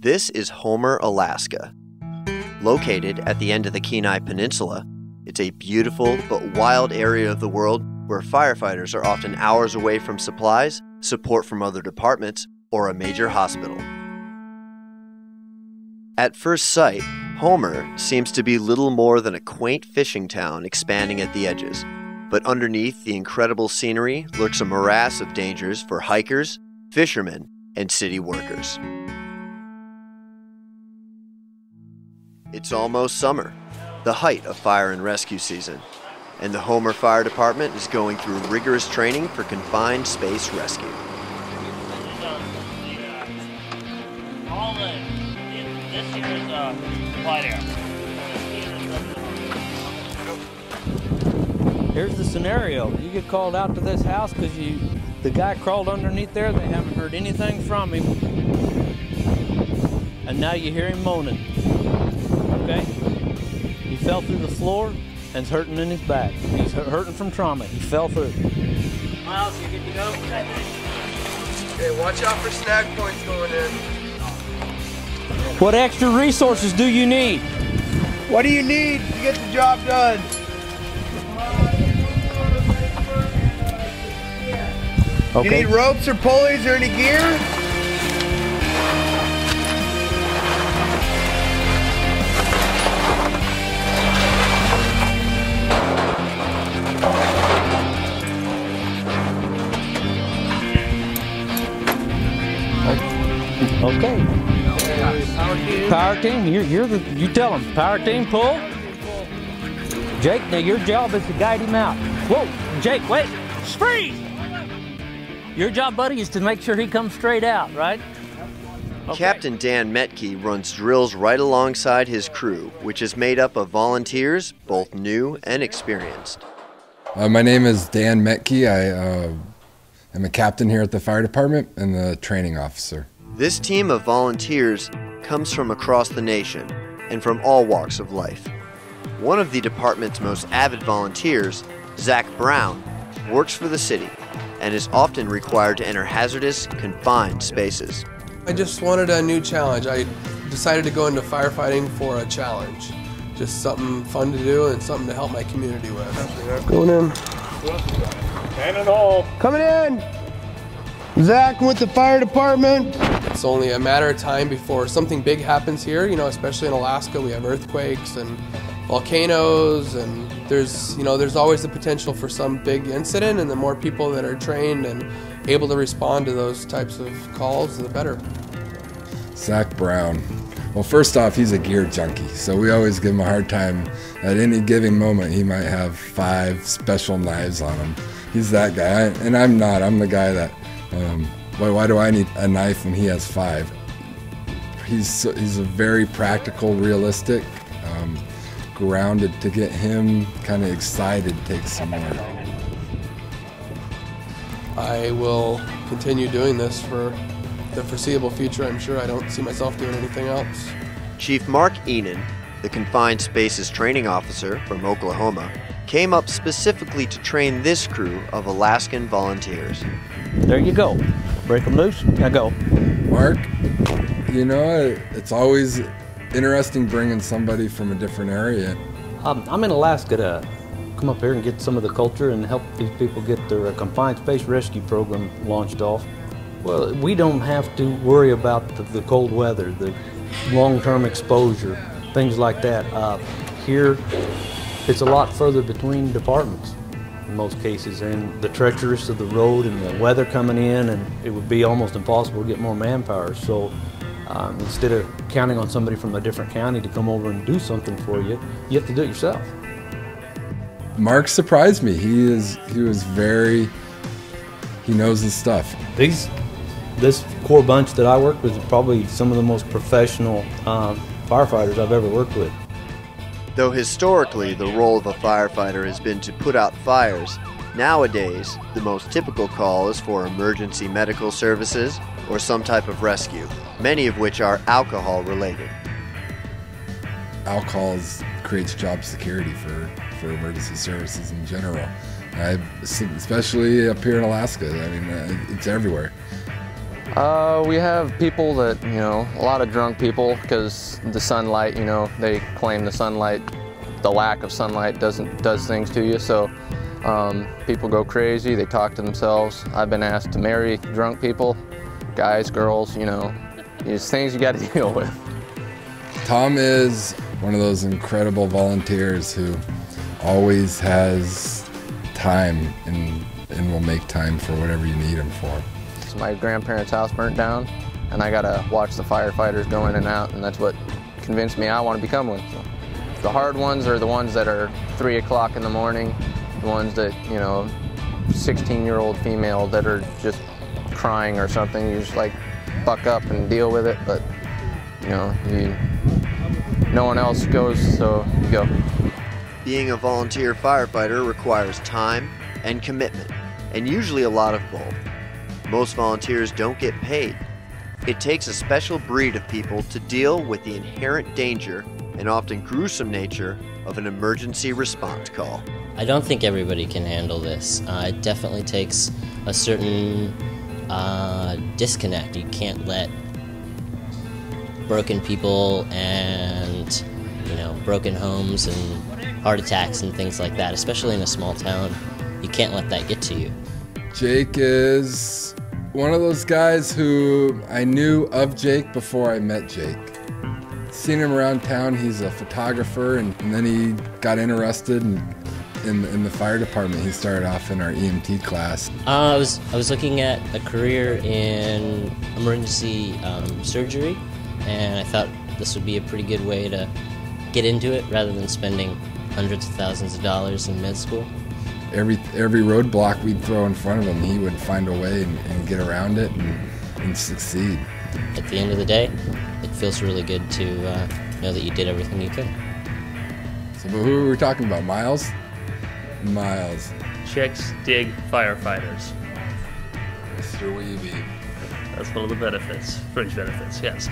This is Homer, Alaska. Located at the end of the Kenai Peninsula, it's a beautiful but wild area of the world where firefighters are often hours away from supplies, support from other departments, or a major hospital. At first sight, Homer seems to be little more than a quaint fishing town expanding at the edges, but underneath the incredible scenery lurks a morass of dangers for hikers, fishermen, and city workers. It's almost summer, the height of fire and rescue season, and the Homer Fire Department is going through rigorous training for confined space rescue. This here is light air. Here's the scenario. You get called out to this house because the guy crawled underneath there. They haven't heard anything from him. And now you hear him moaning. Okay? He fell through the floor and is hurting in his back. He's hurting from trauma. He fell through. Miles, you good to go? Okay, watch out for snag points going in. What extra resources do you need? What do you need to get the job done? Okay. You need ropes or pulleys or any gear? Okay. Power team, you tell them. Power team, pull. Jake, now your job is to guide him out. Whoa, Jake, wait, freeze! Your job, buddy, is to make sure he comes straight out, right? Okay. Captain Dan Metke runs drills right alongside his crew, which is made up of volunteers, both new and experienced. My name is Dan Metke. I am a captain here at the fire department and the training officer. This team of volunteers comes from across the nation and from all walks of life. One of the department's most avid volunteers, Zach Brown, works for the city and is often required to enter hazardous, confined spaces. I just wanted a new challenge. I decided to go into firefighting for a challenge. Just something fun to do and something to help my community with. Going in. Cannon all. Coming in! Zach with the fire department. It's only a matter of time before something big happens here, especially in Alaska. We have earthquakes and volcanoes, and there's always the potential for some big incident, and the more people that are trained and able to respond to those types of calls, the better. Zach Brown. Well, first off, he's a gear junkie, so we always give him a hard time. At any given moment, he might have 5 special knives on him. He's that guy, and I'm not. I'm the guy that, why do I need a knife when he has 5? He's a very practical, realistic, grounded. To get him kind of excited takes some work. I will continue doing this for the foreseeable future. I'm sure I don't see myself doing anything else. Chief Mark Enan, the Confined Spaces training officer from Oklahoma, came up specifically to train this crew of Alaskan volunteers. There you go. Break them loose. Now go. Mark, it's always interesting bringing somebody from a different area. I'm in Alaska to come up here and get some of the culture and help these people get their confined space rescue program launched off. Well, we don't have to worry about the cold weather, the long-term exposure, things like that. Here, it's a lot further between departments in most cases, and the treacherous of the road and the weather coming in, and it would be almost impossible to get more manpower. So instead of counting on somebody from a different county to come over and do something for you, you have to do it yourself. Mark surprised me. He knows his stuff. This core bunch that I work with is probably some of the most professional firefighters I've ever worked with. Though historically the role of a firefighter has been to put out fires, nowadays the most typical call is for emergency medical services or some type of rescue, many of which are alcohol related. Alcohol creates job security for emergency services in general. Especially up here in Alaska. I mean, it's everywhere. We have people that, a lot of drunk people, because the sunlight, they claim the lack of sunlight does things to you. So people go crazy, they talk to themselves. I've been asked to marry drunk people, guys, girls, it's things you got to deal with. Tom is one of those incredible volunteers who always has time and will make time for whatever you need him for. So my grandparents' house burnt down, and I got to watch the firefighters go in and out, and that's what convinced me I want to become one. So the hard ones are the ones that are 3 o'clock in the morning, the ones that, 16-year-old female that are just crying or something. You just buck up and deal with it, but no one else goes, so you go. Being a volunteer firefighter requires time and commitment, and usually a lot of both. Most volunteers don't get paid. It takes a special breed of people to deal with the inherent danger and often gruesome nature of an emergency response call. I don't think everybody can handle this. It definitely takes a certain disconnect. You can't let broken people and broken homes and heart attacks and things like that, especially in a small town. You can't let that get to you. Jake is one of those guys who I knew of Jake before I met Jake. Seen him around town. He's a photographer, and then he got interested in the fire department. He started off in our EMT class. I was looking at a career in emergency surgery, and I thought this would be a pretty good way to get into it rather than spending hundreds of thousands of dollars in med school. Every roadblock we'd throw in front of him, he would find a way and get around it and succeed. At the end of the day, it feels really good to know that you did everything you could. So who were we talking about? Miles? Miles. Chicks dig firefighters. Mr. Weeby. That's one of the benefits, fringe benefits, yes.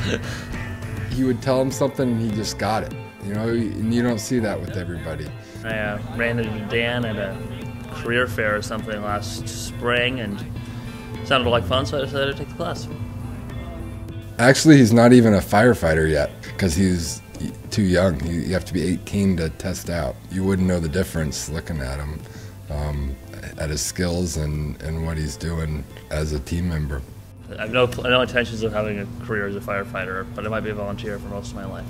He would tell him something and he just got it. And you don't see that with everybody. I ran into Dan at a career fair or something last spring, and it sounded like fun, so I decided to take the class. Actually, he's not even a firefighter yet because he's too young. You have to be 18 to test out. You wouldn't know the difference looking at him, at his skills and what he's doing as a team member. I have no intentions of having a career as a firefighter, but I might be a volunteer for most of my life.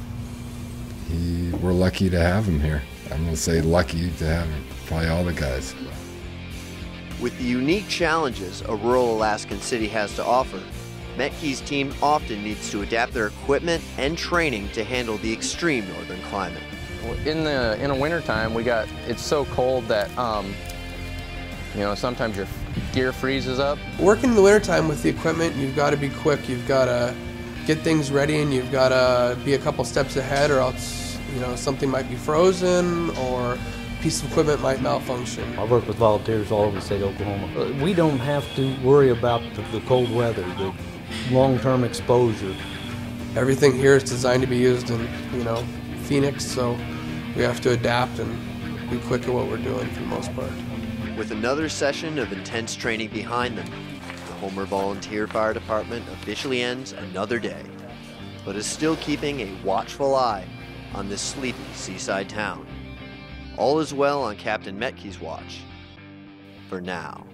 We're lucky to have him here. I'm going to say lucky to have him. Probably all the guys. With the unique challenges a rural Alaskan city has to offer, Metkey's team often needs to adapt their equipment and training to handle the extreme northern climate. In the wintertime, it's so cold that sometimes your gear freezes up. Working in the wintertime with the equipment, you've got to be quick. You've got to get things ready, and you've got to be a couple steps ahead, or else something might be frozen or a piece of equipment might malfunction. I work with volunteers all over the state of Oklahoma. We don't have to worry about the cold weather, the long-term exposure. Everything here is designed to be used in Phoenix, so we have to adapt and be quick at what we're doing for the most part. With another session of intense training behind them, the Homer Volunteer Fire Department officially ends another day, but is still keeping a watchful eye on this sleepy seaside town. All is well on Captain Metkey's watch, for now.